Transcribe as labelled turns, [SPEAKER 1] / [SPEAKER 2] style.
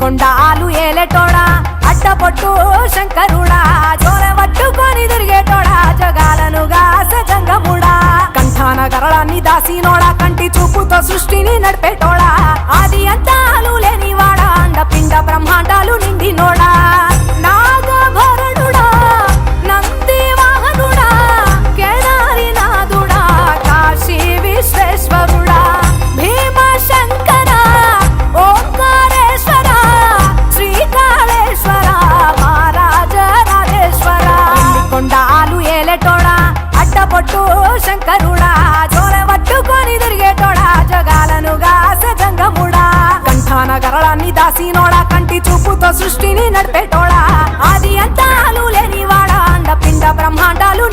[SPEAKER 1] కొండాలు ఏలేటోడా అడ్డపొట్టు శంకరుడా జోల పట్టుకొని తిరిగేటోడా జగాలను గాస జంగముడా కంఠాన గరళాన్ని దాసినోడా కంటి చూపుతో సృష్టిని నడిపేటోడా ఆది అంతాలు లేనివాడా అండ పిండ బ్రహ్మాండాలు నిండినోడా నాగభరణుడా నంది వాహనుడా కేదారి నాథుడా కాశీ విశ్వేశ్వరుడా భీమ శంకర ఓంకారేశ్వర శ్రీకాళేశ్వర మహారాజ రాజేశ్వర కొండాలు ఏలేటోడా అడ్డపొట్టు శంకరుడా జోల పట్టుకొని తిరిగేటోడా జగాలను గాస జంగముడా కంఠాన గరళాన్ని దాసినోడా కంటి చూపుతో సృష్టిని నడిపేటోడా ఆది అంతాలు లేనివాడా అండ పిండ బ్రహ్మాండాలు